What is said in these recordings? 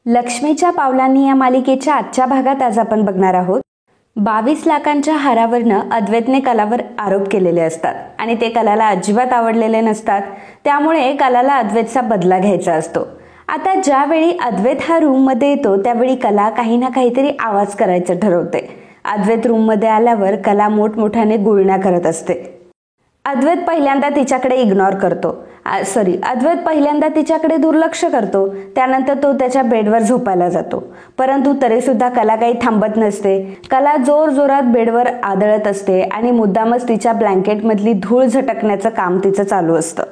लक्ष्मीच्या पावलांनी या मालिकेच्या आजच्या भागात आज आपण बघणार आहोत 22 लाखांच्या हारावरनं अद्वैतने कलावर आरोप केलेले असतात आणि ते कलाला अजिबात आवडलेले नसतात. त्यामुळे कलाला अद्वैतचा बदला घ्यायचा असतो. आता ज्यावेळी अद्वैत हा रूममध्ये येतो त्यावेळी कला काही ना काहीतरी आवाज करायचं ठरवते. अद्वैत रूममध्ये आल्यावर कला मोठमोठ्याने गुळण्या करत असते. अद्वैत पहिल्यांदा तिच्याकडे दुर्लक्ष करतो. त्यानंतर तो त्याच्या बेडवर झोपायला जातो. परंतु तरी सुद्धा कला काही थांबत नसते. कला जोर जोरात बेडवर आदळत असते आणि मुद्दामच तिच्या ब्लँकेटमधली धूळ झटकण्याचं काम तिचं चालू असतं.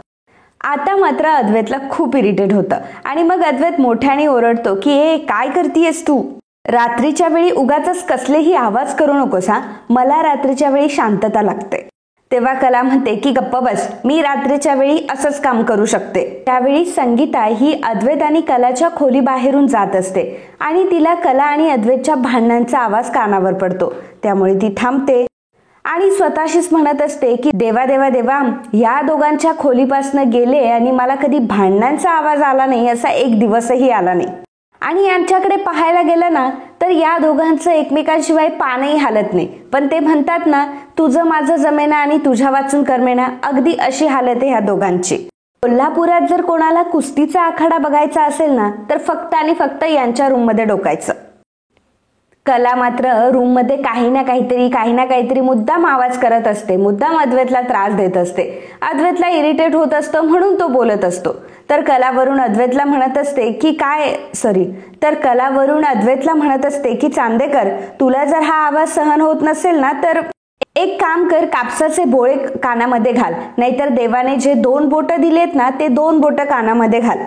आता मात्र अद्वैतला खूप इरिटेट होतं आणि मग अद्वैत मोठ्याने ओरडतो की ए काय करतीयस तू? रात्रीच्या वेळी उगाचच कसलेही आवाज करू नकोस हा. मला रात्रीच्या वेळी शांतता लागते. तेव्हा कला म्हणते की गप्प बस, मी रात्रीच्या वेळी असंच काम करू शकते. त्यावेळी संगीता ही अद्वैत आणि कलाच्या खोली बाहेरून जात असते आणि तिला कला आणि अद्वैतच्या भांडणांचा आवाज कानावर पडतो. त्यामुळे ती थांबते आणि स्वतःशीच म्हणत असते की देवा देवा देवा, या दोघांच्या खोलीपासनं गेले आणि मला कधी भांडणांचा आवाज आला नाही असा एक दिवसही आला नाही. आणि यांच्याकडे पाहायला गेलं ना तर या दोघांचं एकमेकांशिवाय पानही हालत नाही. पण ते म्हणतात ना, तुझं माझं जमेना आणि तुझ्या वाचून करमेना, अगदी अशी हालत आहे ह्या दोघांची. कोल्हापुरात जर कोणाला कुस्तीचा आखाडा बघायचा असेल ना तर फक्त आणि फक्त यांच्या रूममध्ये डोकायचं. कला मात्र रूममध्ये काही ना काहीतरी मुद्दाम आवाज करत असते. मुद्दाम अद्वैतला त्रास देत असते. अद्वैतला इरिटेट होत असतं म्हणून तो बोलत असतो. तर कलावरून अद्वैतला म्हणत असते की चांदेकर, तुला जर हा आवाज सहन होत नसेल ना तर एक काम कर, कापसाचे बोळे कानामध्ये घाल, नाहीतर देवाने जे 2 बोटं दिलेत ना ते 2 बोटं कानामध्ये घाल.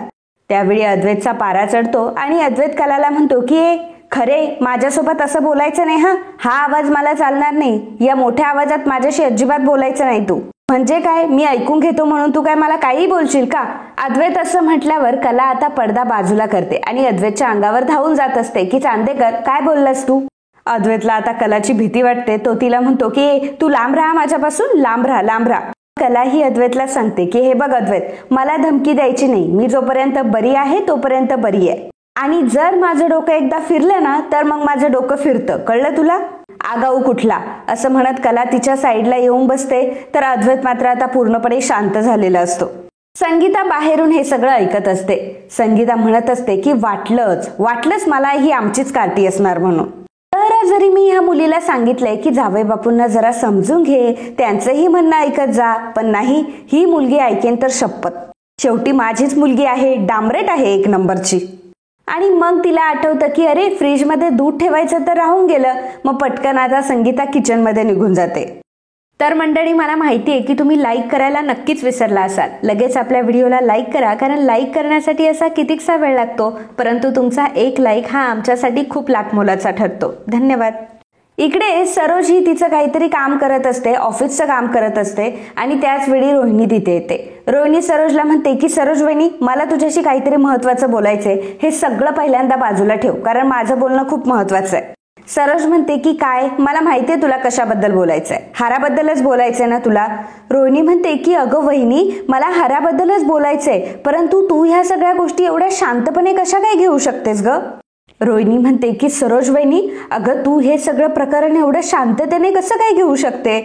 त्यावेळी अद्वैतचा पारा चढतो आणि अद्वैत कलाला म्हणतो की खरे माझ्यासोबत असं बोलायचं नाही हा आवाज मला चालणार नाही. या मोठ्या आवाजात माझ्याशी अजिबात बोलायचं नाही तू. म्हणजे काय, मी ऐकून घेतो म्हणून तू काय मला काही बोलशील का? अद्वैत असं म्हटल्यावर कला आता पडदा बाजूला करते आणि अद्वैतच्या अंगावर धावून जात असते की चांदेकर काय बोललास तू? अद्वैतला आता कलाची भीती वाटते. तो तिला म्हणतो की तू लांब राहा माझ्यापासून, लांब राहा. कला ही अद्वैतला सांगते की हे बघ अद्वैत, मला धमकी द्यायची नाही. मी जोपर्यंत बरी आहे तोपर्यंत बरी आहे आणि जर माझं डोकं एकदा फिरलं ना तर मग माझं डोकं फिरतं, कळलं तुला? आगाऊ कुठला, असं म्हणत कला तिच्या साईडला येऊन बसते. तर अद्वैत मात्र आता पूर्णपणे शांत झालेला असतो. संगीता बाहेरून हे सगळं ऐकत असते. संगीता म्हणत असते की वाटलंच मला ही आमचीच कार्टी असणार म्हणून. तर जरी मी ह्या मुलीला सांगितलंय की जावई बापूंना जरा समजून घे, त्यांचंही म्हणणं ऐकत जा, पण नाही, ही मुलगी ऐकेन तर शपथ. शेवटी माझीच मुलगी आहे, डांबरेट आहे 1 नंबरची. आणि मग तिला आठवतं की अरे फ्रीजमध्ये दूध ठेवायचं तर राहून गेलं. मग पटकन आता संगीता किचनमध्ये निघून जाते. तर मंडळी, मला माहिती आहे की तुम्ही लाईक करायला नक्कीच विसरला असाल. लगेच आपल्या व्हिडिओला लाईक करा, कारण लाईक करण्यासाठी असा कितीकसा वेळ लागतो, परंतु तुमचा एक लाईक हा आमच्यासाठी खूप लाखमोलाचा ठरतो. धन्यवाद. इकडे सरोज ही तिचं काहीतरी काम करत असते, ऑफिसचं काम करत असते आणि त्याच वेळी रोहिणी तिथे येते. रोहिणी सरोजला म्हणते की सरोज वहिनी, मला तुझ्याशी काहीतरी महत्वाचं बोलायचंय. हे सगळं पहिल्यांदा बाजूला ठेव, कारण माझं बोलणं खूप महत्वाचं आहे. सरोज म्हणते की काय, मला माहितीये तुला कशाबद्दल बोलायचंय, हाराबद्दलच बोलायचंय ना तुला? रोहिणी म्हणते की अगं वहिनी, मला हाराबद्दलच बोलायचंय, परंतु तू ह्या सगळ्या गोष्टी एवढ्या शांतपणे कशा काय घेऊ शकतेस ग? रोहिणी म्हणते की सरोज वहिनी, अगं तू हे सगळं प्रकरण एवढं शांततेने कसं काय घेऊ शकते?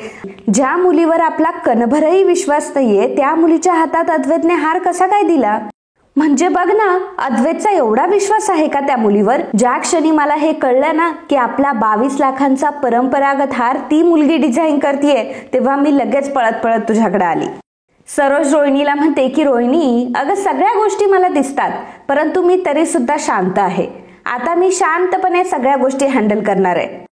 ज्या मुलीवर आपला कणभरही विश्वास नाहीये त्या मुलीच्या हातात अद्वैतने हार कसा काय दिला? म्हणजे बघ ना, अद्वैतचा एवढा विश्वास आहे का त्या मुलीवर? ज्या क्षणी मला हे कळलं ना की आपला 22 लाखांचा परंपरागत हार ती मुलगी डिझाईन करतीये, तेव्हा मी लगेच पळत तुझ्याकडे आली. सरोज रोहिणीला म्हणते की रोहिणी, अगं सगळ्या गोष्टी मला दिसतात, परंतु मी तरी सुद्धा शांत आहे. आता मी शांतपणे सगळ्या गोष्टी हँडल करणार आहे.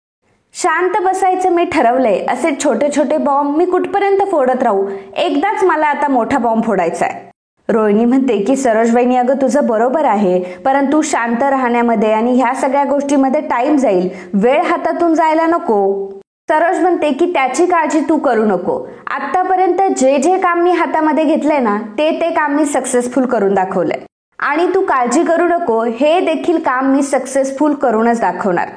शांत बसायचं मी ठरवलंय. असे छोटे छोटे बॉम्ब मी कुठपर्यंत फोडत राहू? एकदाच मला आता मोठा बॉम्ब फोडायचा आहे. रोहिणी म्हणते की सरोज वहिनी, अगं तुझं बरोबर आहे, परंतु शांत राहण्यामध्ये आणि ह्या सगळ्या गोष्टीमध्ये टाइम जाईल, वेळ हातातून जायला नको. सरोज म्हणते की त्याची काळजी तू करू नको. आतापर्यंत जे काम मी हातामध्ये घेतलंय ना ते काम मी सक्सेसफुल करून दाखवलंय आणि तू काळजी करू नको, हे देखील काम मी सक्सेसफुल करूनच दाखवणार.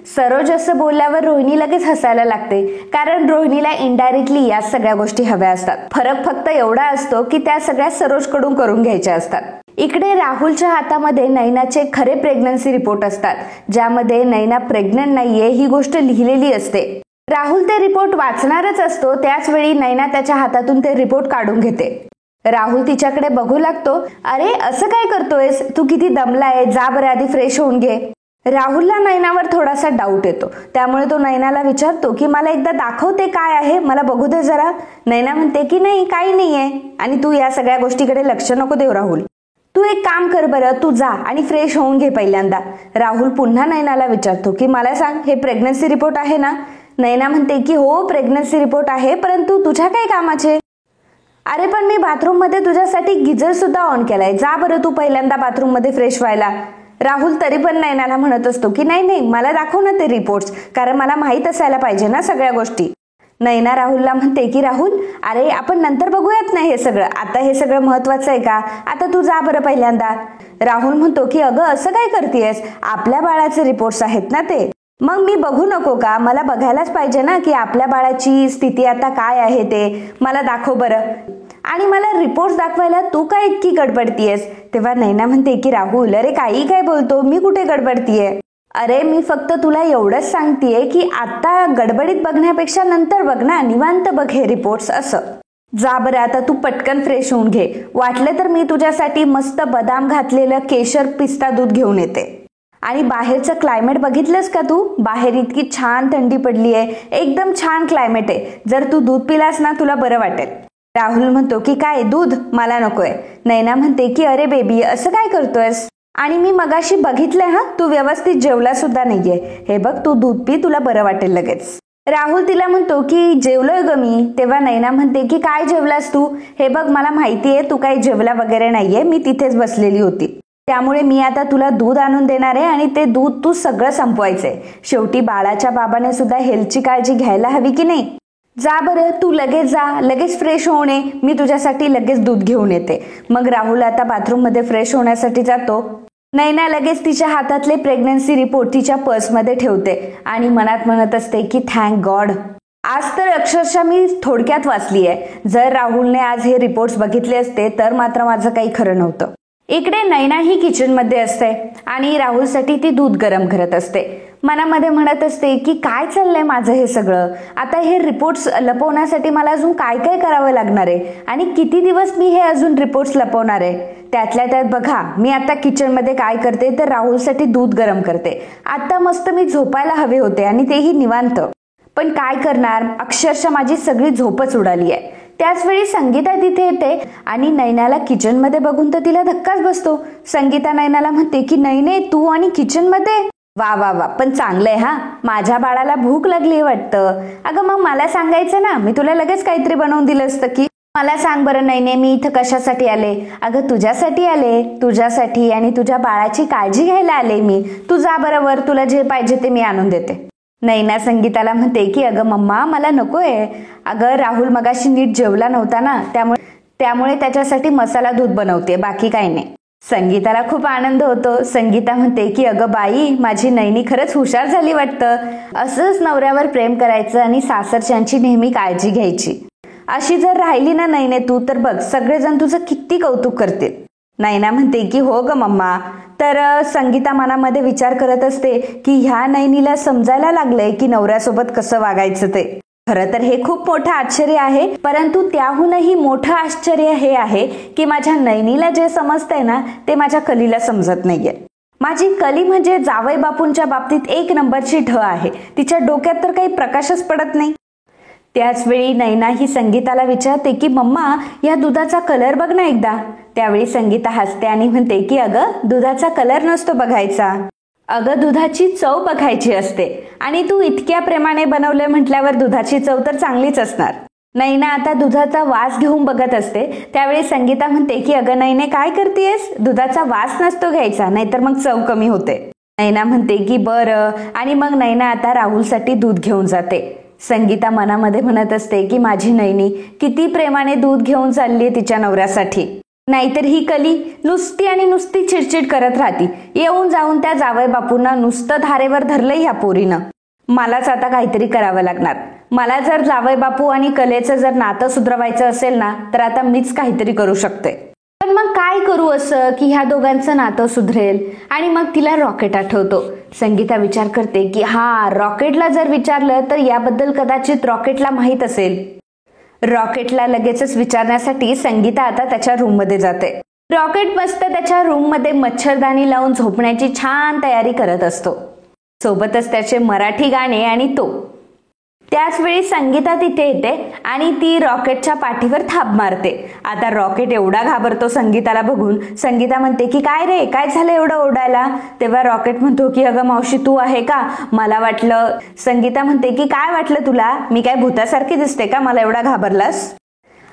सरोज असं बोलल्यावर रोहिणी लगेच हसायला लागते, कारण रोहिणीला इनडायरेक्टली या सगळ्या गोष्टी हव्या असतात. फरक फक्त एवढा असतो की त्या सगळ्या सरोजकडून करून घ्यायच्या असतात. इकडे राहुलच्या हातामध्ये नैनाचे खरे प्रेग्नन्सी रिपोर्ट असतात, ज्यामध्ये नैना प्रेग्नंट नाहीये ही गोष्ट लिहिलेली असते. राहुल ते रिपोर्ट वाचणारच असतो, त्याच वेळी नैना त्याच्या हातातून ते रिपोर्ट काढून घेते. राहुल तिच्याकडे बघू लागतो. अरे असं काय करतोयस, तू किती दमलाय, जा बरं आधी फ्रेश होऊन घे. राहुलला नैनावर थोडासा डाऊट येतो, त्यामुळे तो नैनाला विचारतो की मला एकदा दाखवते काय आहे, मला बघू दे जरा. नैना म्हणते की नाही, काही नाहीये आणि तू या सगळ्या गोष्टीकडे लक्ष नको देऊ राहुल. तू एक काम कर बरं, तू जा आणि फ्रेश होऊन घे पहिल्यांदा. राहुल पुन्हा नैनाला विचारतो की मला सांग, हे प्रेग्नन्सी रिपोर्ट आहे ना? नैना म्हणते की हो प्रेग्नन्सी रिपोर्ट आहे, परंतु तुझ्या काय कामाचे? अरे पण मी बाथरूम मध्ये तुझ्यासाठी गिझर सुद्धा ऑन केलाय, जा बरं तू पहिल्यांदा बाथरूम मध्ये फ्रेश व्हायला. राहुल तरी पण नैनाला म्हणत असतो की नाही नाही, मला दाखव ना ते रिपोर्ट्स, कारण मला माहित असायला पाहिजे ना सगळ्या गोष्टी. नैना राहुलला म्हणते की राहुल, अरे आपण नंतर बघूयात ना हे सगळं, आता हे सगळं महत्वाचं आहे का? आता तू जा बरं पहिल्यांदा. राहुल म्हणतो की अगं असं काय करतेयस, आपल्या बाळाचे रिपोर्ट्स आहेत ना ते, मग मी बघू नको का? मला बघायलाच पाहिजे ना की आपल्या बाळाची स्थिती आता काय आहे ते, मला दाखव बरं. आणि मला रिपोर्ट्स दाखवायला तू काय इतकी गडबडतीयस? तेव्हा नैना म्हणते की राहुल, अरे काही काय बोलतो, मी कुठे गडबडतीये? अरे मी फक्त तुला एवढंच सांगतेय की आता गडबडीत बघण्यापेक्षा नंतर बघ ना, निवांत बघ हे रिपोर्ट्स असं. जा बरं आता तू पटकन फ्रेश होऊन घे, वाटलं तर मी तुझ्यासाठी मस्त बदाम घातलेलं केशर पिस्ता दूध घेऊन येते. आणि बाहेरचं क्लायमेट बघितलंस का तू? बाहेर इतकी छान थंडी पडली आहे, एकदम छान क्लायमेट आहे, जर तू दूध पिलास ना तुला बरं वाटेल. राहुल म्हणतो की काय दूध, मला नकोय. नैना म्हणते की अरे बेबी असं काय करतोयस, आणि मी मगाशी बघितलंय हा, तू व्यवस्थित जेवला सुद्धा नाहीये, हे बघ तू दूध पी, तुला बरं वाटेल लगेच. राहुल तिला म्हणतो की जेवलोय ग मी. तेव्हा नैना म्हणते की काय जेवलास तू? हे बघ मला माहितीये तू काही जेवला वगैरे नाहीये, मी तिथेच बसलेली होती, त्यामुळे मी आता तुला दूध आणून देणार आहे आणि ते दूध तू सगळं संपवायचंय. शेवटी बाळाच्या बाबाने सुद्धा हेल्थची काळजी घ्यायला हवी की नाही. जा बरं तू लगेच जा, लगेच फ्रेश होऊन ये, मी तुझ्यासाठी लगेच दूध घेऊन येते. मग राहुल आता बाथरूम मध्ये फ्रेश होण्यासाठी जातो. नैना लगेच तिच्या हातातले प्रेग्नन्सी रिपोर्ट तिच्या पर्समध्ये ठेवते आणि मनात म्हणत असते की थँक गॉड, आज तर अक्षरशः मी थोडक्यात वाचली आहे. जर राहुलने आज हे रिपोर्ट्स बघितले असते तर मात्र माझं काही खरं नव्हतं. इकडे नैना ही किचन मध्ये असते आणि राहुलसाठी ती दूध गरम करत असते. मनामध्ये म्हणत असते की काय चाललंय माझं हे सगळं, आता हे रिपोर्ट्स लपवण्यासाठी मला अजून काय काय करावं लागणार आहे आणि किती दिवस मी हे अजून रिपोर्ट्स लपवणार आहे. त्यातल्या त्यात बघा मी आता किचन मध्ये काय करते तर राहुलसाठी दूध गरम करते. आता मस्त मी झोपायला हवे होते आणि तेही निवांत, पण काय करणार, अक्षरशः माझी सगळी झोपच उडाली आहे. त्याच वेळी संगीता तिथे येते आणि नैनाला किचन मध्ये बघून तर तिला धक्काच बसतो. संगीता नैनाला म्हणते की नैने तू आणि किचन मध्ये, वा वा वा, पण चांगलंय हा, माझ्या बाळाला भूक लागली वाटतं. अगं मग मला सांगायचं ना, मी तुला लगेच काहीतरी बनवून दिलं असतं की. मला सांग बरं नैने, मी इथं कशासाठी आले? अगं तुझ्यासाठी आले, तुझ्यासाठी आणि तुझ्या बाळाची काळजी घ्यायला आले मी. तू जा बरं वर, तुला जे पाहिजे ते मी आणून देते. नैना संगीताला म्हणते की अगं मम्मा मला नकोय, अगं राहुल मगाशी नीट जेवला नव्हता ना, त्यामुळे त्याच्यासाठी मसाला दूध बनवते, बाकी काही नाही. संगीताला खूप आनंद होतो. संगीता म्हणते की अगं बाई, माझी नैनी खरंच हुशार झाली वाटतं. असंच नवऱ्यावर प्रेम करायचं आणि सासरच्यांची नेहमी काळजी घ्यायची. अशी जर राहिली ना नैने तू, तर बघ सगळेजण तुझं किती कौतुक करतील. नैना म्हणते की हो ग मम्मा. तर संगीता मनामध्ये विचार करत असते की ह्या नैनीला समजायला लागलंय की नवऱ्यासोबत कसं वागायचं ते. खरं तर हे खूप मोठं आश्चर्य आहे, परंतु त्याहूनही मोठं आश्चर्य हे आहे की माझ्या नैनीला जे समजतंय ना ते माझ्या कलीला समजत नाहीये. माझी कली म्हणजे जावई बापूंच्या बाबतीत एक नंबरची ढ आहे, तिच्या डोक्यात तर काही प्रकाशच पडत नाही. त्याच वेळी नैना ही संगीताला विचारते की मम्मा या दुधाचा कलर बघ ना एकदा. त्यावेळी संगीता हसते आणि म्हणते की अगं दुधाचा कलर नसतो बघायचा, अगं दुधाची चव बघायची असते, आणि तू इतक्या प्रेमाने बनवलंय म्हटल्यावर दुधाची चव तर चांगलीच असणार. नैना आता दुधाचा वास घेऊन बघत असते. त्यावेळी संगीता म्हणते की अगं नैने काय करतेयस, दुधाचा वास नसतो घ्यायचा, नाहीतर मग चव कमी होते. नैना म्हणते की बरं, आणि मग नैना आता राहुलसाठी दूध घेऊन जाते. संगीता मनामध्ये म्हणत असते की माझी नैनी किती प्रेमाने दूध घेऊन चालली तिच्या नवऱ्यासाठी, नाहीतर ही कली नुसती आणि नुसती चिडचिड करत राहती. येऊन जाऊन त्या जावई बापूंना नुसतं धारेवर धरलंय ह्या पोरीनं. मलाच आता काहीतरी करावं लागणार. मला जर जावई बापू आणि कलेचं जर नातं सुधरवायचं असेल ना तर आता मीच काहीतरी करू शकते. पण मग काय करू असं की ह्या दोघांचं नातं सुधरेल? आणि मग तिला रॉकेट आठवतो. संगीता विचार करते की हा, रॉकेटला जर विचारलं तर याबद्दल कदाचित रॉकेटला माहीत असेल. रॉकेटला लगेचच विचारण्यासाठी संगीता आता त्याच्या रूममध्ये जाते. रॉकेट मस्त त्याच्या रूममध्ये मच्छरदाणी लावून झोपण्याची छान तयारी करत असतो. सोबतच त्याचे मराठी गाणे आणि तो. त्याच वेळी संगीता तिथे येते आणि ती रॉकेटच्या पाठीवर थाप मारते. आता रॉकेट एवढा घाबरतो संगीताला बघून. संगीता म्हणते की काय रे, काय झालं एवढं ओरडायला? तेव्हा रॉकेट म्हणतो की अगं मावशी, तू आहे का? मला वाटलं. संगीता म्हणते की काय वाटलं तुला? मी काय भूतासारखी दिसते का, मला एवढा घाबरलास?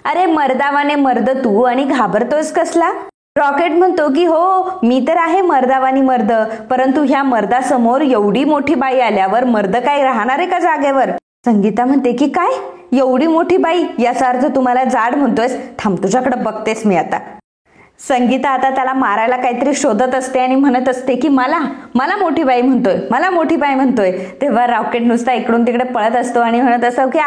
अरे मर्दावाने मर्द तू, आणि घाबरतोस कसला? रॉकेट म्हणतो की हो, मी तर आहे मर्दावानी मर्द, परंतु ह्या मर्दासमोर एवढी मोठी बाई आल्यावर मर्द काय राहणार आहे का जागेवर? संगीता म्हणते की काय, एवढी मोठी बाई? याचा अर्थ तुम्हाला जाड म्हणतोयस? थांब, तुझ्याकडे बघतेस मी आता. संगीता आता त्याला मारायला काहीतरी शोधत असते आणि म्हणत असते की मला मोठी बाई म्हणतोय, मला मोठी बाई म्हणतोय. तेव्हा रॉकेट नुसता इकडून तिकडे पळत असतो आणि म्हणत असतो की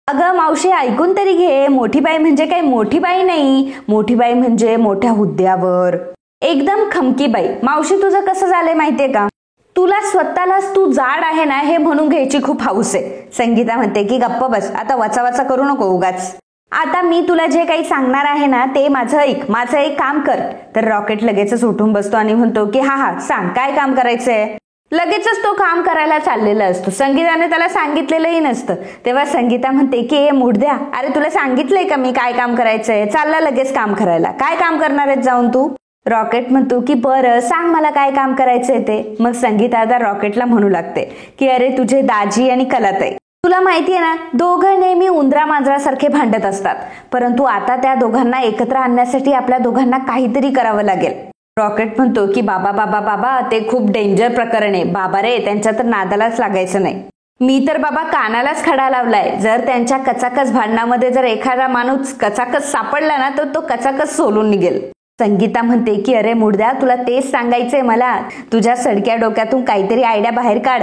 अगं मावशी, ऐकून तरी घे. मोठी बाई म्हणजे काही मोठी बाई नाही. मोठी बाई म्हणजे मोठ्या हुद्द्यावर, एकदम खमकी बाई. मावशी, तुझं कसं झालंय माहितीये का? तुला स्वतःलाच तू जाड आहे ना हे म्हणून घ्यायची खूप हौस आहे. संगीता म्हणते की गप्प बस, आता वाचा करू नको उगाच. आता मी तुला जे काही सांगणार आहे ना ते माझं एक काम कर. तर रॉकेट लगेचच उठून बसतो आणि म्हणतो की हा सांग, काय काम करायचंय? लगेचच तो काम करायला चाललेला असतो. संगीताने त्याला सांगितलेलंही नसतं. तेव्हा संगीता म्हणते की मुडद्या, अरे तुला सांगितलंय का मी काय काम करायचंय? चालला लगेच काम करायला. काय काम करणार आहेस जाऊन तू? रॉकेट म्हणतो की बरं सांग मला काय काम करायचंय ते. मग संगीता आता रॉकेटला म्हणू लागते की अरे तुझे दाजी आणि कलाताई, तुला माहितीये ना, दोघं नेहमी उंदरा मांजरासारखे भांडत असतात, परंतु आता त्या दोघांना एकत्र आणण्यासाठी आपल्या दोघांना काहीतरी करावं लागेल. रॉकेट म्हणतो की बाबा ते खूप डेंजर प्रकरण आहे. बाबा रे, त्यांच्या तर नादालाच लागायचं नाही. मी तर बाबा कानालाच खडा लावलाय. जर त्यांच्या कचाकच भांडणामध्ये जर एखादा माणूस कचाकच सापडला ना तर तो कचाकच सोलून निघेल. संगीता म्हणते की अरे मुडद्या, तुला तेच सांगायचंय मला. तुझ्या सडक्या डोक्यातून काहीतरी आयडिया बाहेर काढ.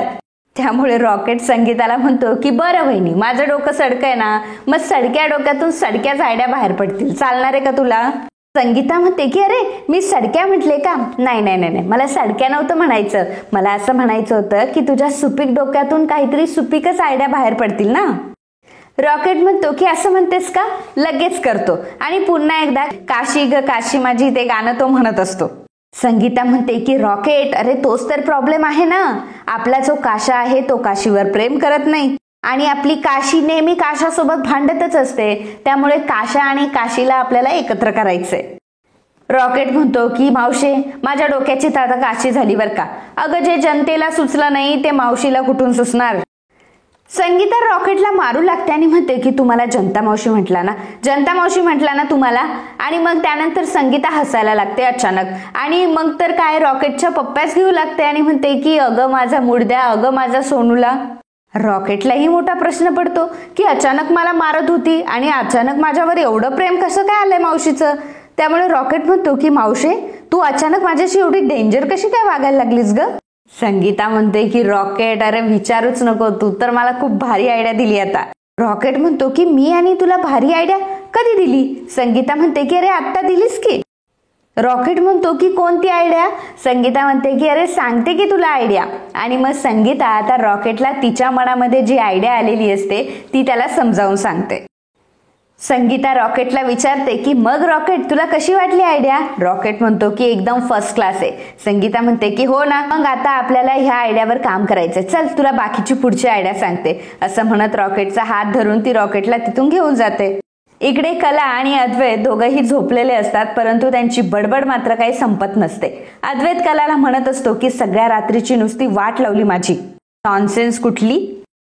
त्यामुळे रॉकेट संगीताला म्हणतो की बरं वहिनी, माझं डोकं सडकं आहे ना, मग सडक्या डोक्यातून सडक्याच आयडिया बाहेर पडतील. चालणार आहे का तुला? संगीता म्हणते की अरे मी सडक्या म्हटले का? नाही, मला सडक्या नव्हतं म्हणायचं. मला असं म्हणायचं होतं की तुझ्या सुपीक डोक्यातून काहीतरी सुपीकच आयडिया बाहेर पडतील ना. रॉकेट म्हणतो की असं म्हणतेस का? लगेच करतो. आणि पुन्हा एकदा काशी ग काशी माझी ते गाणं तो म्हणत असतो. संगीता म्हणते की रॉकेट, अरे तोच तर प्रॉब्लेम आहे ना. आपला जो काशा आहे तो काशीवर प्रेम करत नाही आणि आपली काशी नेहमी काशासोबत भांडतच असते. त्यामुळे काशा आणि काशीला आपल्याला एकत्र करायचंय. रॉकेट म्हणतो की मावशे, माझ्या डोक्याची आता काशी झाली बर का. अगं जे जनतेला सुचलं नाही ते मावशीला कुठून सुचणार? संगीता रॉकेटला मारू लागते आणि म्हणते की तुम्हाला जनता मावशी म्हटला ना तुम्हाला. आणि मग त्यानंतर संगीता हसायला लागते अचानक. आणि मग तर काय, रॉकेटच्या पप्प्याच घेऊ लागते आणि म्हणते की अगं माझा मुडद्या, अगं माझा सोनूला. रॉकेटलाही मोठा प्रश्न पडतो की अचानक मला मारत होती आणि अचानक माझ्यावर एवढं प्रेम कसं काय आलंय मावशीचं. त्यामुळे रॉकेट म्हणतो की मावशे, तू अचानक माझ्याशी एवढी डेंजर कशी काय वागायला लागलीस ग? संगीता म्हणते की रॉकेट, अरे विचारूच नको, तू तर मला खूप भारी आयडिया दिली आता. रॉकेट म्हणतो की मी आणि तुला भारी आयडिया कधी दिली? संगीता म्हणते की अरे आत्ता दिलीस की. रॉकेट म्हणतो की कोणती आयडिया? संगीता म्हणते की अरे सांगते की तुला आयडिया. आणि मग संगीता आता रॉकेटला तिच्या मनामध्ये जी आयडिया आलेली असते ती त्याला समजावून सांगते. संगीता रॉकेटला विचारते की मग रॉकेट, तुला कशी वाटली आयडिया? रॉकेट म्हणतो की एकदम फर्स्ट क्लास आहे. संगीता म्हणते की हो ना, मग आता आपल्याला ह्या आयडियावर काम करायचंय. चल तुला बाकीची पुढची आयडिया सांगते. असं म्हणत रॉकेटचा हात धरून ती रॉकेटला तिथून घेऊन जाते. इकडे कला आणि अद्वैत दोघंही झोपलेले असतात, परंतु त्यांची बडबड मात्र काही संपत नसते. अद्वैत कलाला म्हणत असतो की सगळ्या रात्रीची नुसती वाट लावली माझी. नॉनसेन्स कुठली?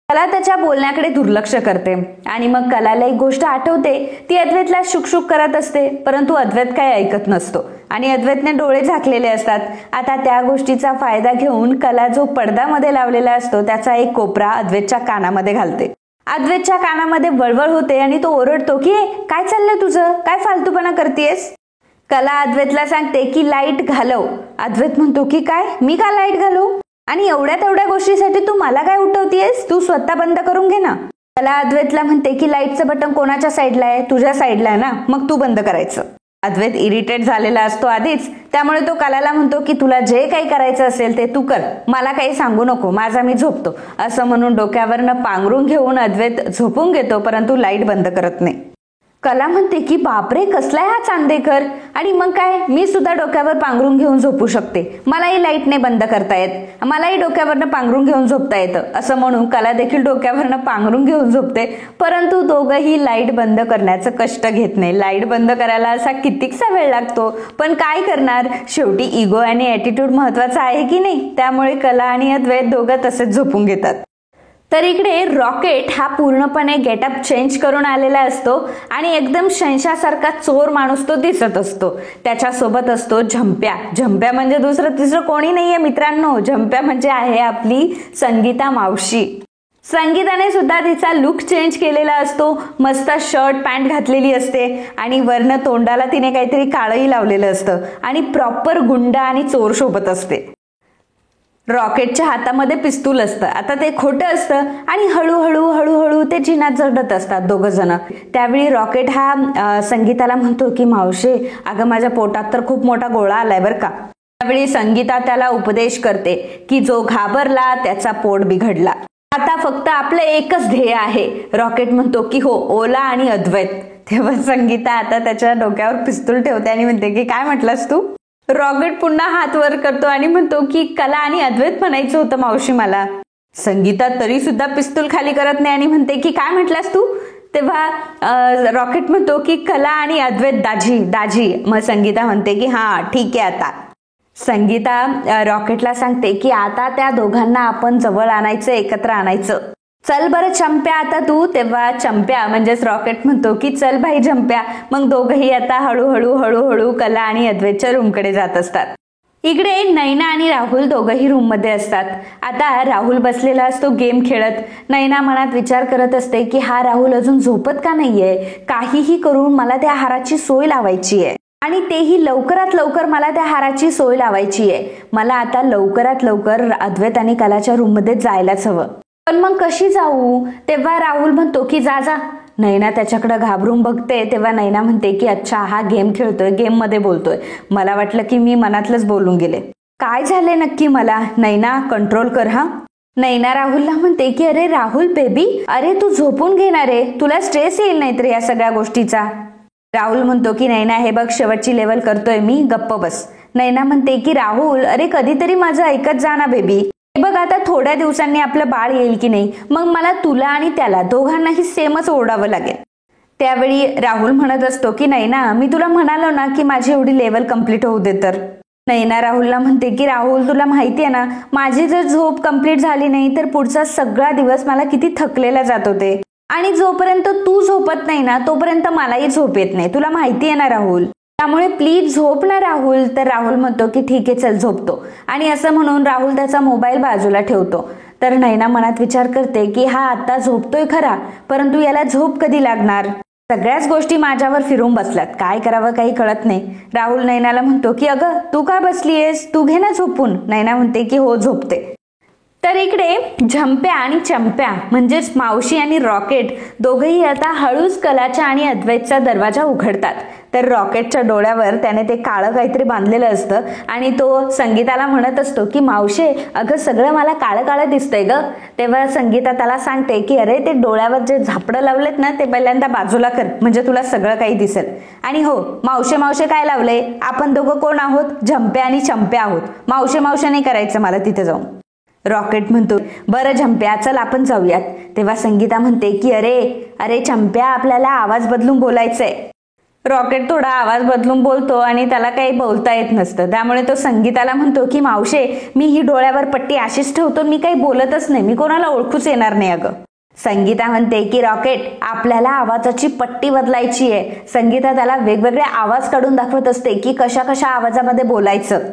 कला त्याच्या बोलण्याकडे दुर्लक्ष करते आणि मग कलाला एक गोष्ट आठवते. ती अद्वैतला शुकशुक करत असते, परंतु अद्वैत काही ऐकत नसतो आणि अद्वैतने डोळे झाकलेले असतात. आता त्या गोष्टीचा फायदा घेऊन कला जो पडद्यामध्ये लावलेला असतो त्याचा एक कोपरा अद्वैतच्या कानामध्ये घालते. अद्वैतच्या कानामध्ये वळवळ होते आणि तो ओरडतो की काय चाललंय तुझं, काय फालतूपणा करतेस? कला अद्वैतला सांगते की लाईट घालव. अद्वैत म्हणतो की काय, मी का लाईट घालू? आणि एवढ्या तेवढ्या गोष्टीसाठी तू मला काय उठवतेस? तू स्वतः बंद करून घे ना. कला अद्वैतला म्हणते की लाईटचं बटन कोणाच्या साईडला आहे? तुझ्या साईडला आहे ना, मग तू बंद करायचं. अद्वैत इरिटेट झालेला असतो आधीच, त्यामुळे तो कलाला म्हणतो की तुला जे काही करायचं असेल ते तू कर, मला काही सांगू नको, माझा मी झोपतो असं म्हणून डोक्यावरनं पांघरून घेऊन अद्वैत झोपून घेतो, परंतु लाईट बंद करत नाही. कला म्हणते की बापरे, कसलाय हा चांदेकर, आणि मग काय, मी सुद्धा डोक्यावर पांघरून घेऊन झोपू शकते, मलाही लाईटने बंद करता येत, मलाही डोक्यावरनं पांघरून घेऊन झोपता येतं असं म्हणून कला देखील डोक्यावरनं पांघरून घेऊन झोपते. परंतु दोघंही लाईट बंद करण्याचं कष्ट घेत नाही. लाईट बंद करायला असा कितीकसा वेळ लागतो, पण काय करणार, शेवटी इगो आणि ॲटिट्यूड महत्वाचा आहे की नाही, त्यामुळे कला आणि अद्वैत दोघं तसेच झोपून घेतात. तर इकडे रॉकेट हा पूर्णपणे गेटअप चेंज करून आलेला असतो आणि एकदम शंशासारखा चोर माणूस तो दिसत असतो. त्याच्यासोबत असतो झंप्या. झंप्या म्हणजे दुसरं तिसरं कोणी नाहीये मित्रांनो, झंप्या म्हणजे आहे आपली संगीता मावशी. संगीताने सुद्धा तिचा लुक चेंज केलेला असतो, मस्त शर्ट पॅन्ट घातलेली असते आणि वर्ण तोंडाला तिने काहीतरी काळंही लावलेलं असतं आणि प्रॉपर गुंड आणि चोर शोभत असते. रॉकेटच्या हातामध्ये पिस्तूल असतं. आता ते खोटं असतं आणि हळूहळू हळूहळू ते जिन्यात चढत असतात दोघं जण. त्यावेळी रॉकेट हा संगीताला म्हणतो की मावशे, अगं माझ्या पोटात तर खूप मोठा गोळा आलाय बरं का. त्यावेळी संगीता त्याला उपदेश करते की जो घाबरला त्याचा पोट बिघडला, आता फक्त आपलं एकच ध्येय आहे. रॉकेट म्हणतो की हो, ओला आणि अद्वैत. तेव्हा संगीता आता त्याच्या डोक्यावर पिस्तूल ठेवते आणि म्हणते की काय म्हटलंस तू. रॉकेट पुन्हा हात वर करतो आणि म्हणतो की कला आणि अद्वैत म्हणायचं होतं मावशी मला. संगीता तरी सुद्धा पिस्तूल खाली करत नाही आणि म्हणते की काय म्हटलास तू. तेव्हा रॉकेट म्हणतो की कला आणि अद्वैत दाजी दाजी. मग संगीता म्हणते की हा ठीक आहे. आता संगीता रॉकेटला सांगते की आता त्या दोघांना आपण जवळ आणायचं, एकत्र आणायचं. चल बरं चंप्या आता तू. तेव्हा चंप्या म्हणजेच रॉकेट म्हणतो की चल भाई जंप्या. मग दोघंही आता हळूहळू हळूहळू कला आणि अद्वैतच्या रूमकडे जात असतात. इकडे नैना आणि राहुल दोघंही रूम मध्ये असतात. आता राहुल बसलेला असतो गेम खेळत. नैना मनात विचार करत असते की हा राहुल अजून झोपत का नाहीये, काहीही करून मला त्या हाराची सोय लावायची आहे आणि तेही लवकरात लवकर मला त्या हाराची सोय लावायची आहे. मला आता लवकरात लवकर अद्वैत आणि कलाच्या रूम मध्ये जायलाच हवं. पण मग कशी जाऊ. तेव्हा राहुल म्हणतो की जा जा. नैना त्याच्याकडे घाबरून बघते. तेव्हा नैना म्हणते की अच्छा हा गेम खेळतोय, गेम मध्ये बोलतोय, मला वाटलं की मी मनातलंच बोलून गेले. काय झाले नक्की मला. नैना कंट्रोल कर हा. नैना राहुलला म्हणते की अरे राहुल बेबी, अरे तू झोपून घेणार आहे, तुला स्ट्रेस येईल नाहीतर या सगळ्या गोष्टीचा. राहुल म्हणतो की नैना हे बघ शेवटची लेवल करतोय मी, गप्प बस. नैना म्हणते की राहुल अरे कधीतरी माझं ऐकत जा ना बेबी. बघ आता थोड्या दिवसांनी आपलं बाळ येईल की नाही, मग मला तुला आणि त्याला दोघांनाही सेमच ओरडावं लागेल. त्यावेळी राहुल म्हणत असतो की नैना मी तुला म्हणालो ना की माझी एवढी लेवल कंप्लीट होऊ दे. तर नैना राहुलला म्हणते की राहुल तुला माहिती आहे ना, माझी जर झोप कंप्लीट झाली नाही तर पुढचा सगळा दिवस मला किती थकलेला जात होते आणि जोपर्यंत तू झोपत नाही ना तोपर्यंत मलाही झोप येत नाही, तुला माहिती आहे ना राहुल, त्यामुळे प्लीज झोप ना राहुल. तर राहुल म्हणतो की ठीक आहे चल झोपतो. आणि असं म्हणून राहुल त्याचा मोबाईल बाजूला ठेवतो. तर नैना मनात विचार करते की हा आता झोपतोय खरा, परंतु याला झोप कधी लागणार. सगळ्याच गोष्टी माझ्यावर फिरून बसल्यात, काय करावं काही कळत नाही. राहुल नैनाला म्हणतो की अगं तू का बसलीयस, तू घे ना झोपून. नैना म्हणते की हो झोपते. तर इकडे झंप्या आणि चंप्या म्हणजेच मावशी आणि रॉकेट दोघेही आता हळूच कलाच्या आणि अद्वैतचा दरवाजा उघडतात. तर रॉकेटच्या डोळ्यावर त्याने ते काळं काहीतरी बांधलेलं असतं आणि तो संगीताला म्हणत असतो की मावशे अगं सगळं मला काळं काळं दिसतंय ग. तेव्हा संगीता त्याला सांगते की अरे ते डोळ्यावर जे झापडं लावलेत ना ते पहिल्यांदा बाजूला कर, म्हणजे तुला सगळं काही दिसेल. आणि हो मावशे मावशे काय लावले, आपण दोघं कोण आहोत, झंप्या आणि चंप्या आहोत. मावशे मावशे नाही करायचं मला तिथे जाऊन. रॉकेट म्हणतो बरं झंप्या चल आपण जाऊयात. तेव्हा संगीता म्हणते की अरे अरे चंप्या आपल्याला आवाज बदलून बोलायचंय. रॉकेट थोडा आवाज बदलून बोलतो आणि त्याला काही बोलता येत नसतं, त्यामुळे तो संगीताला म्हणतो की मावशे मी ही डोळ्यावर पट्टी अशीच ठेवतो, मी काही बोलतच नाही, मी कोणाला ओळखूच येणार नाही अगं. संगीता म्हणते की रॉकेट आपल्याला आवाजाची पट्टी बदलायची आहे. संगीता त्याला वेगवेगळे आवाज काढून दाखवत असते की कशा कशा आवाजामध्ये बोलायचं.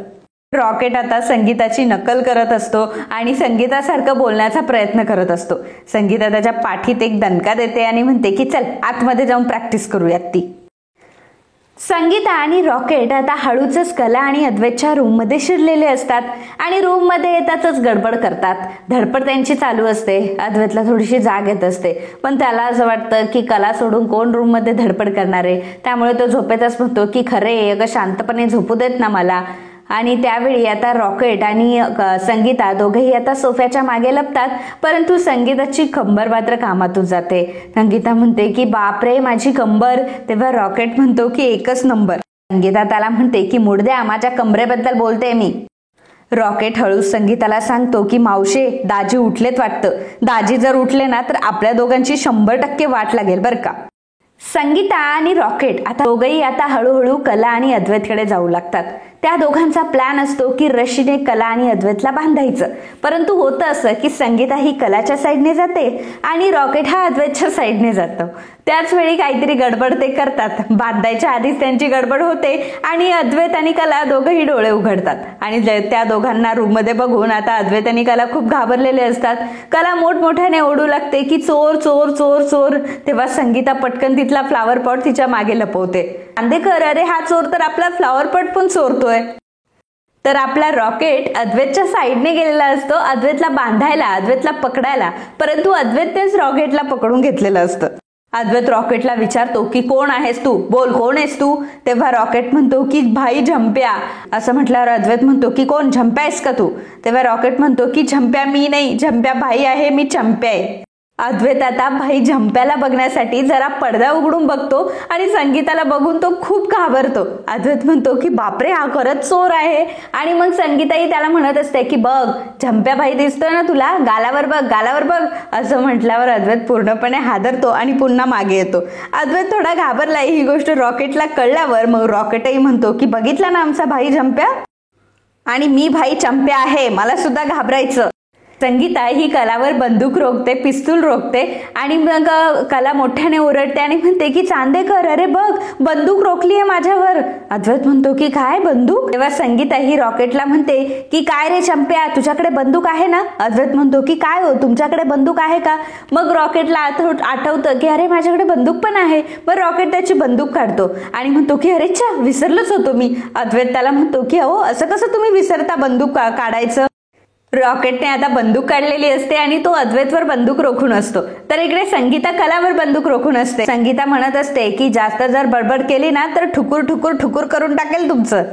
रॉकेट आता संगीताची नकल करत असतो आणि संगीतासारखं बोलण्याचा प्रयत्न करत असतो. संगीता त्याच्या पाठीत एक दणका देते आणि म्हणते की चल आतमध्ये जाऊन प्रॅक्टिस करूयात ती. संगीता आणि रॉकेट आता हळूच कला आणि अद्वैतच्या रूममध्ये शिरलेले असतात आणि रूममध्ये येतातच गडबड करतात. धडपड त्यांची चालू असते. अद्वैतला थोडीशी जाग येत असते, पण त्याला असं वाटतं की कला सोडून कोण रूममध्ये धडपड करणार आहे. त्यामुळे तो झोपेतच म्हणतो की खरे अगं शांतपणे झोपू देत ना मला. आणि त्यावेळी आता रॉकेट आणि संगीता दोघेही आता सोफ्याच्या मागे लपतात, परंतु संगीताची कंबर मात्र कामातून जाते. संगीता म्हणते की बापरे माझी कंबर. तेव्हा रॉकेट म्हणतो की एकच नंबर. संगीता त्याला म्हणते की मूड द्या, माझ्या कंबरेबद्दल बोलते मी. रॉकेट हळूच संगीताला सांगतो की मावशे दाजी उठलेत वाटतं. दाजी जर उठले ना तर आपल्या दोघांची 100% वाट लागेल बरं का. संगीता आणि रॉकेट आता दोघेही आता हळूहळू कला आणि अद्वैतकडे जाऊ लागतात. त्या दोघांचा प्लॅन असतो की रशीने कला आणि अद्वैतला बांधायचं, परंतु होतं असं की संगीता ही कलाच्या साईडने जाते आणि रॉकेट हा अद्वैतच्या साईडने जातो. त्याच वेळी काहीतरी गडबड ते करतात. बांधायच्या आधीच त्यांची गडबड होते आणि अद्वैत आणि कला दोघंही डोळे उघडतात आणि त्या दोघांना रूममध्ये बघून आता अद्वैत आणि कला खूप घाबरलेले असतात. कला मोठमोठ्याने ओढू लागते की चोर चोर चोर चोर. तेव्हा संगीता पटकन तिथला फ्लावर पॉट तिच्या मागे लपवते. चांदेकर अरे हा चोर तर आपला फ्लावर पॉट पण चोरतोय. तर आपला रॉकेट अद्वैतच्या साईडने गेलेला असतो अद्वैतला बांधायला, अद्वैतला पकडायला, परंतु अद्वैत तेच रॉकेटला पकडून घेतलेलं असतं. अद्वैत रॉकेटला विचारतो की कोण आहेस तू, बोल कोण आहेस तू. तेव्हा रॉकेट म्हणतो की भाई झंप्या. असं म्हटल्यावर अद्वैत म्हणतो की कोण, झंप्या आहेस का तू. तेव्हा रॉकेट म्हणतो की झंप्या मी नाही, झंप्या भाई आहे, मी चंप्या आहे. अद्वैत आता भाई झंप्याला बघण्यासाठी जरा पडदा उघडून बघतो आणि संगीताला बघून तो खूप घाबरतो. अद्वैत म्हणतो की बापरे हा खरंच चोर आहे. आणि मग संगीताही त्याला म्हणत असते की बघ झंप्या भाई दिसतोय ना तुला, गालावर बघ गालावर बघ. असं म्हटल्यावर अद्वैत पूर्णपणे हादरतो आणि पुन्हा मागे येतो. अद्वैत थोडा घाबरलाय. ही गोष्ट रॉकेटला कळल्यावर मग रॉकेटही म्हणतो की बघितला ना आमचा भाई झंप्या, आणि मी भाई चंप्या आहे, मला सुद्धा घाबरायचं. संगीता ही कलावर बंदूक रोखते, पिस्तूल रोखते आणि मग कला मोठ्याने ओरडते आणि म्हणते की चांदेकर अरे बघ बंदूक रोखली आहे माझ्यावर. अद्वैत म्हणतो की काय बंदूक. तेव्हा संगीता ही रॉकेटला म्हणते की काय रे चंप्या तुझ्याकडे बंदूक आहे ना. अद्वैत म्हणतो की काय हो तुमच्याकडे बंदूक आहे का. मग रॉकेटला आठवतं की अरे माझ्याकडे बंदूक पण आहे. मग रॉकेट त्याची बंदूक काढतो आणि म्हणतो की अरे च्छा विसरलोच होतो मी. अद्वैत त्याला म्हणतो की अहो असं कसं तुम्ही विसरता बंदूक काढायचं. रॉकेटने आता बंदूक काढलेली असते आणि तो अद्वैतवर बंदूक रोखून असतो. तर इकडे संगीता कलावर बंदूक रोखून असते. संगीता म्हणत असते की जास्त जर बडबड केली ना तर ठुकूर ठुकूर ठुकूर करून टाकेल तुमचं.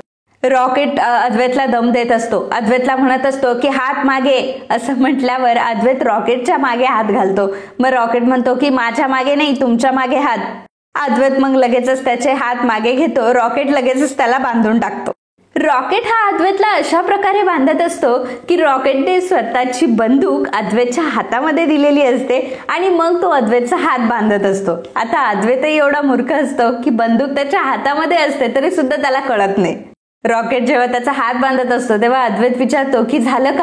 रॉकेट अद्वैतला दम देत असतो. अद्वैतला म्हणत असतो की हात मागे. असं म्हटल्यावर अद्वैत रॉकेटच्या मागे हात घालतो. मग रॉकेट म्हणतो की माझ्या मागे नाही तुमच्या मागे हात. अद्वैत मग लगेचच त्याचे हात मागे घेतो. रॉकेट लगेचच त्याला बांधून टाकतो. रॉकेट हा अद्वैतला अशा प्रकारे बांधत असतो की रॉकेटने स्वतःची बंदूक अद्वैतच्या हातामध्ये दिलेली असते आणि मग तो अद्वैतचा हात बांधत असतो. आता अद्वैतही एवढा मूर्ख असतो की बंदूक त्याच्या हातामध्ये असते तरी सुद्धा त्याला कळत नाही. रॉकेट जेव्हा त्याचा हात बांधत असतो तेव्हा अद्वैत विचारतो की झालं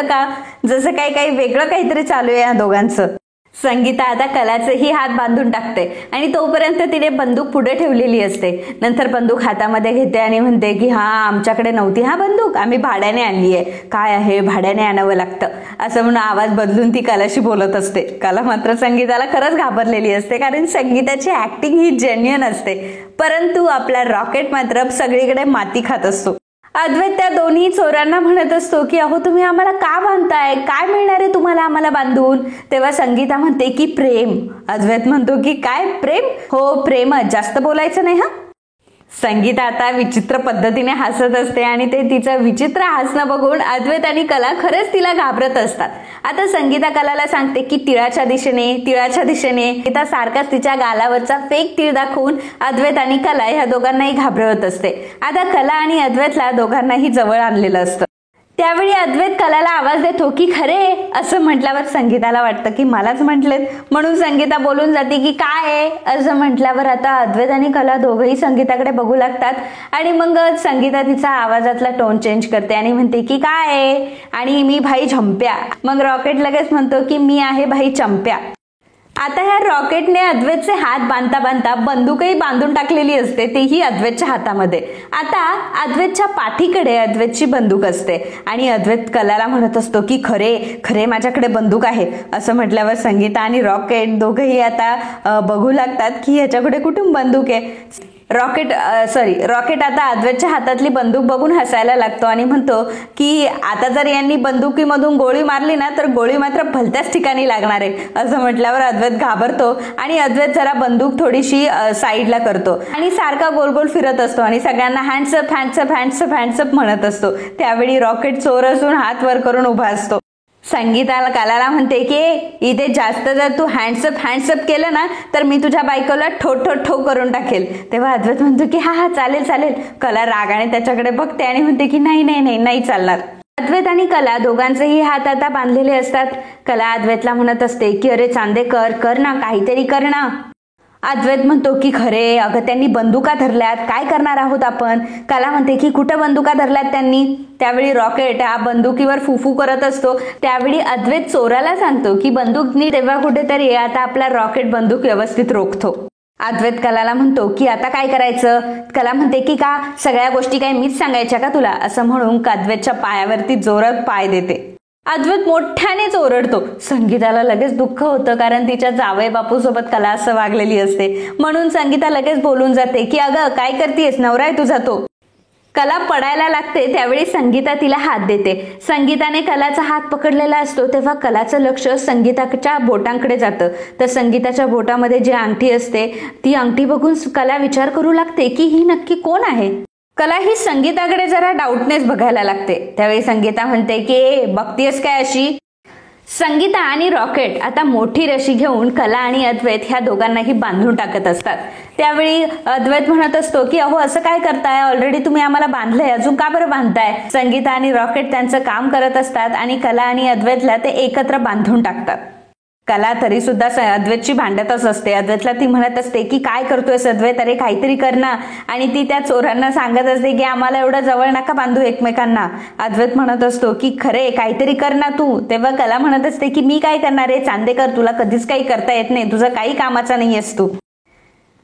का, जसं काही वेगळं काहीतरी चालू आहे या दोघांचं. संगीता आता कलाचेही हात बांधून टाकते आणि तोपर्यंत तिने बंदूक पुढे ठेवलेली असते. नंतर बंदूक हातामध्ये घेते आणि म्हणते की हा आमच्याकडे नव्हती हा बंदूक, आम्ही भाड्याने आणली आहे. काय आहे भाड्याने आणावं लागतं असं म्हणून आवाज बदलून ती कलाशी बोलत असते. कला मात्र संगीताला खरंच घाबरलेली असते कारण संगीताची ऍक्टिंग ही जेन्युइन असते. परंतु आपला रॉकेट मात्र सगळीकडे माती खात असतो. अद्वैत त्या दोन्ही चोरांना म्हणत असतो की अहो तुम्ही आम्हाला का बांधताय, काय मिळणार आहे तुम्हाला आम्हाला बांधून. तेव्हा संगीता म्हणते की प्रेम. अद्वैत म्हणतो की काय प्रेम, हो प्रेमच, जास्त बोलायचं नाही हा. संगीता आता विचित्र पद्धतीने हसत असते आणि ते तिचं विचित्र हसणं बघून अद्वैत आणि कला खरंच तिला घाबरत असतात. आता संगीता कलाला सांगते की तिळाच्या दिशेने. तिला सारखाच तिच्या गालावरचा फेक तीळ दाखवून अद्वैत आणि कला ह्या दोघांनाही घाबरवत असते. आता कला आणि अद्वैतला दोघांनाही जवळ आणलेलं असतं. त्यावेळी अद्वैत कलाला आवाज देतो की खरे. असं म्हटल्यावर संगीताला वाटतं की मलाच म्हटलेत, म्हणून संगीता बोलून जाते की काय आहे. असं म्हटल्यावर आता अद्वैत आणि कला दोघंही संगीताकडे बघू लागतात आणि मग संगीता तिचा आवाजातला टोन चेंज करते आणि म्हणते की काय आहे, आणि मी भाई झंप्या. मग रॉकेट लगेच म्हणतो की मी आहे भाई चंप्या. आता ह्या रॉकेटने अद्वैतचे हात बांधता बांधता बंदूकही बांधून टाकलेली असते, तेही अद्वैतच्या हातामध्ये. आता अद्वैतच्या पाठीकडे अद्वैतची बंदूक असते आणि अद्वैत कलाला म्हणत असतो की खरे माझ्याकडे बंदूक आहे. असं म्हटल्यावर संगीता आणि रॉकेट दोघंही आता बघू लागतात की ह्याच्याकडे कुठून बंदूक आहे. रॉकेट आता अद्वैतच्या हातातली बंदूक बघून हसायला लागतो आणि म्हणतो की आता जर यांनी बंदुकीमधून गोळी मारली ना तर गोळी मात्र भलत्याच ठिकाणी लागणार आहे. असं म्हटल्यावर अद्वैत घाबरतो आणि अद्वैत जरा बंदूक थोडीशी साईडला करतो आणि सारखा गोल गोल फिरत असतो आणि सगळ्यांना हँड्सअप हँड्सअप हँड्सअप हँड्सअप म्हणत असतो. त्यावेळी रॉकेट चोर असून हात वर करून उभा असतो. संगीताला कलाला म्हणते की इथे जास्त जर तू हँड्सअप केलं ना तर मी तुझ्या बायकोला ठो ठो ठो करून टाकेल. तेव्हा अद्वैत म्हणतो की हा चालेल चालेल. कला रागाने त्याच्याकडे बघते आणि म्हणते की नाही नाही नाही नाही चालणार. अद्वैत आणि कला दोघांचेही हात आता बांधलेले असतात. कला अद्वैतला म्हणत असते की अरे चांदेकर कर ना, काहीतरी कर ना. अद्वैत म्हणतो की खरे अगं त्यांनी बंदुका धरल्यात, काय करणार आहोत आपण. कला म्हणते की कुठं बंदुका धरल्यात त्यांनी. त्यावेळी रॉकेट हा बंदुकीवर फुफू करत असतो. त्यावेळी अद्वैत चोराला सांगतो की बंदूकनी तेव्हा कुठेतरी आता आपला रॉकेट बंदूक व्यवस्थित रोखतो. अद्वैत कलाला म्हणतो की आता काय करायचं. कला म्हणते की का सगळ्या गोष्टी काय मीच सांगायच्या का तुला. असं म्हणून अद्वैतच्या पायावरती जोरात पाय देते. अद्वैत मोठ्यानेच ओरडतो. संगीताला लगेच दुःख होतं कारण तिच्या जावई बापू सोबत कला असं वागलेली असते. म्हणून संगीता लगेच बोलून जाते की अगं काय करतेस, नवरा आहे तुझा तो. कला पडायला लागते त्यावेळी संगीता तिला हात देते. संगीताने कलाचा हात पकडलेला असतो तेव्हा कलाचं लक्ष संगीताच्या बोटांकडे जातं. तर संगीताच्या बोटामध्ये जी अंगठी असते ती अंगठी बघून कला विचार करू लागते की ही नक्की कोण आहे. कला ही संगीताकडे जरा डाऊटनेस बघायला लागते. त्यावेळी संगीता म्हणते की बघतीयस काय अशी. संगीता आणि रॉकेट आता मोठी रशी घेऊन कला आणि अद्वैत ह्या दोघांनाही बांधून टाकत असतात. त्यावेळी अद्वैत म्हणत असतो की अहो असं काय करताय, ऑलरेडी तुम्ही आम्हाला बांधलंय, अजून का बरं बांधताय. संगीता आणि रॉकेट त्यांचं काम करत असतात आणि कला आणि अद्वैतला ते एकत्र बांधून टाकतात. कला तरी सुद्धा अद्वैतची भांडतच असते. अद्वैतला ती म्हणत असते की काय करतोयस अद्वैत, अरे काहीतरी कर ना. आणि ती त्या चोरांना सांगत असते की आम्हाला एवढं जवळ नका बांधू एकमेकांना. अद्वैत म्हणत असतो की खरे काहीतरी कर ना तू. तेव्हा कला म्हणत असते की मी काय करणार आहे चांदेकर, तुला कधीच काही करता येत नाही, तुझं काही कामाचा नाहीयेस तू.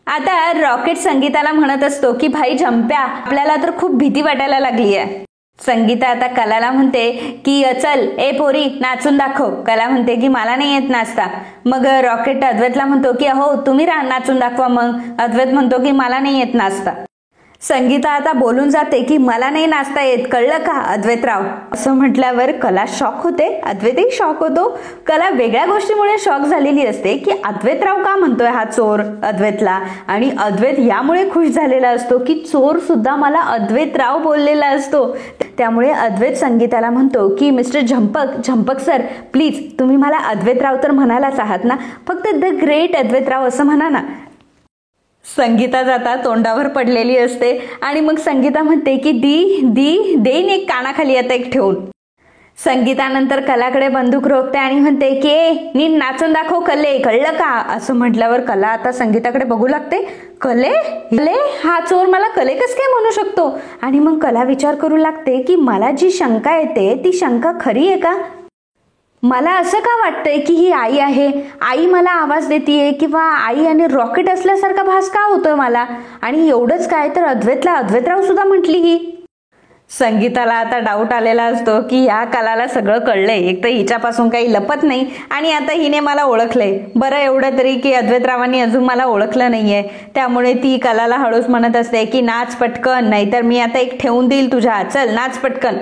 आता रॉकेट संगीताला म्हणत असतो की भाई झंप्या आपल्याला तर खूप भीती वाटायला लागली आहे. संगीता आता कलाला म्हणते की चल ए पोरी नाचून दाखव. कला म्हणते की मला नाही येत नाचता. मग रॉकेट अद्वैतला म्हणतो की अहो तुम्ही नाचून दाखवा मग. अद्वैत म्हणतो की मला नाही येत नाचता. संगीता आता बोलून जाते की मला नाही नाचता येत, कळलं का अद्वैतराव. असं म्हटल्यावर कला शॉक होते, अद्वैतही शॉक होतो. कला वेगळ्या गोष्टीमुळे शॉक झालेली असते की अद्वैतराव का म्हणतोय हा चोर अद्वैतला. आणि अद्वैत यामुळे खुश झालेला असतो की चोर सुद्धा मला अद्वैतराव बोललेला असतो. त्यामुळे अद्वैत संगीताला म्हणतो की मिस्टर झंपक सर प्लीज तुम्ही मला अद्वैतराव तर म्हणालाच आहात ना, फक्त द ग्रेट अद्वैतराव असं म्हणा ना. संगीता जाता तोंडावर पडलेली असते आणि मग संगीता म्हणते की देईन एक कानाखाली आता एक ठेवून. संगीतानंतर कलाकडे बंदूक रोखते आणि म्हणते की नी नाचून दाखव कले, कळलं का. असं म्हटल्यावर कला आता संगीताकडे बघू लागते. कले हा चोर मला कले कस काय म्हणू शकतो. आणि मग कला विचार करू लागते की मला जी शंका येते ती शंका खरी आहे का. मला असं का वाटतंय की ही आई आहे, आई मला आवाज देतीये किंवा आई आणि रॉकेट असल्यासारखा भास का होतोय मला. आणि एवढंच काय तर अद्वैतला अद्वैतराव सुद्धा म्हटली ही. संगीताला आता डाऊट आलेला असतो की या कलाला सगळं कळलंय, एक तर हिच्यापासून काही लपत नाही आणि आता हिने मला ओळखलंय. बरं एवढं तरी की अद्वैतरावांनी अजून मला ओळखलं नाहीये. त्यामुळे ती कलाला हळूच म्हणत असते की नाच पटकन, नाहीतर मी आता एक ठेवून देईल तुझ्या, चल नाच पटकन.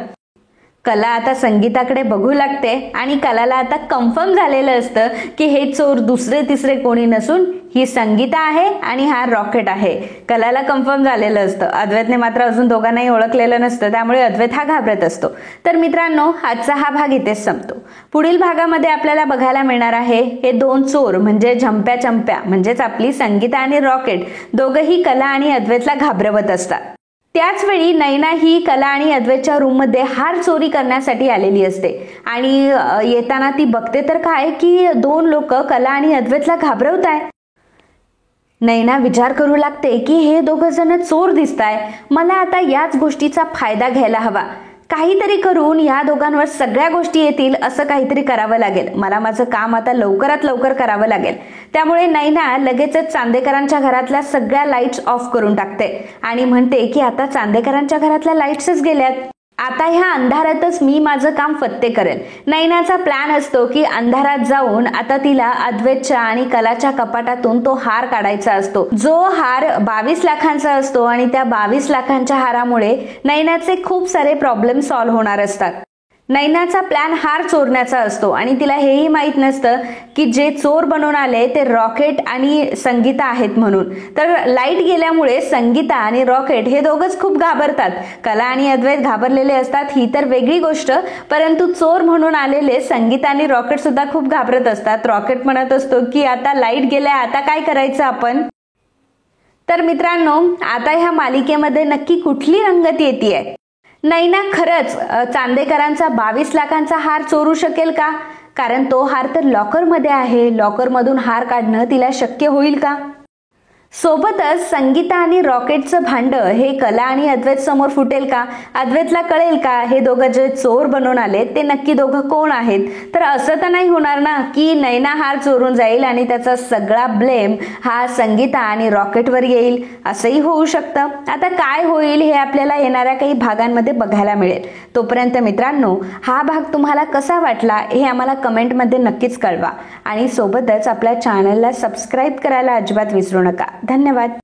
कला आता संगीताकडे बघू लागते आणि कलाला आता कन्फर्म झालेलं असतं की हे चोर दुसरे तिसरे कोणी नसून ही संगीता आहे आणि हा रॉकेट आहे. कलाला कन्फर्म झालेलं असतं. अद्वैतने मात्र अजून दोघांनाही ओळखलेलं नसतं. त्यामुळे अद्वैत हा घाबरत असतो. तर मित्रांनो आजचा हा भाग इथेच संपतो. पुढील भागामध्ये आपल्याला बघायला मिळणार आहे हे दोन चोर म्हणजे झंप्या चंप्या म्हणजेच आपली संगीता आणि रॉकेट दोघंही कला आणि अद्वैतला घाबरवत असतात. त्याच वेळी नैना ही कला आणि अद्वैतच्या रूममध्ये हार चोरी करण्यासाठी आलेली असते आणि येताना ती बघते तर काय की दोन लोक कला आणि अद्वैतला घाबरवताय. नैना विचार करू लागते की हे दोघं जण चोर दिसताय, मला आता याच गोष्टीचा फायदा घ्यायला हवा. काहीतरी करून या दोघांवर सगळ्या गोष्टी येतील असं काहीतरी करावं लागेल. मला माझं काम आता लवकरात लवकर करावं लागेल. त्यामुळे नैना लगेचच चांदेकरांच्या घरातल्या सगळ्या लाईट्स ऑफ करून टाकते आणि म्हणते की आता चांदेकरांच्या घरातल्या लाईट्सच गेल्यात. आता ह्या अंधारातच मी माझं काम फत्ते करेल. नैनाचा प्लॅन असतो की अंधारात जाऊन आता तिला अद्वैतच्या आणि कलाच्या कपाटातून तो हार काढायचा असतो, जो हार 22 लाखांचा असतो. आणि त्या 22 लाखांच्या हारामुळे नैनाचे खूप सारे प्रॉब्लेम सॉल्व्ह होणार असतात. नैनाचा प्लॅन हार चोरण्याचा असतो आणि तिला हेही माहीत नसतं की जे चोर बनवून आले ते रॉकेट आणि संगीता आहेत म्हणून. तर लाईट गेल्यामुळे संगीता आणि रॉकेट हे दोघंच खूप घाबरतात. कला आणि अद्वैत घाबरलेले असतात ही तर वेगळी गोष्ट, परंतु चोर म्हणून आलेले संगीता आणि रॉकेट सुद्धा खूप घाबरत असतात. रॉकेट म्हणत असतो की आता लाईट गेल्या, आता काय करायचं आपण. तर मित्रांनो, आता ह्या मालिकेमध्ये नक्की कुठली रंगत येतेय? नैना खरंच चांदेकरांचा 22 लाखांचा हार चोरू शकेल का? कारण तो हार तर लॉकरमध्ये आहे. लॉकरमधून हार काढणं तिला शक्य होईल का? सोबतच संगीता आणि रॉकेटचं भांडं हे कला आणि अद्वैत समोर फुटेल का? अद्वैतला कळेल का हे दोघं जे चोर बनवून आले ते नक्की दोघं कोण आहेत? तर असं तर नाही होणार ना की नैना हार चोरून जाईल आणि त्याचा सगळा ब्लेम हा संगीता आणि रॉकेटवर येईल. असंही होऊ शकतं. आता काय होईल हे आपल्याला येणाऱ्या काही भागांमध्ये बघायला मिळेल. तोपर्यंत मित्रांनो, हा भाग तुम्हाला कसा वाटला हे आम्हाला कमेंटमध्ये नक्कीच कळवा आणि सोबतच आपल्या चॅनलला सबस्क्राईब करायला अजिबात विसरू नका. धन्यवाद.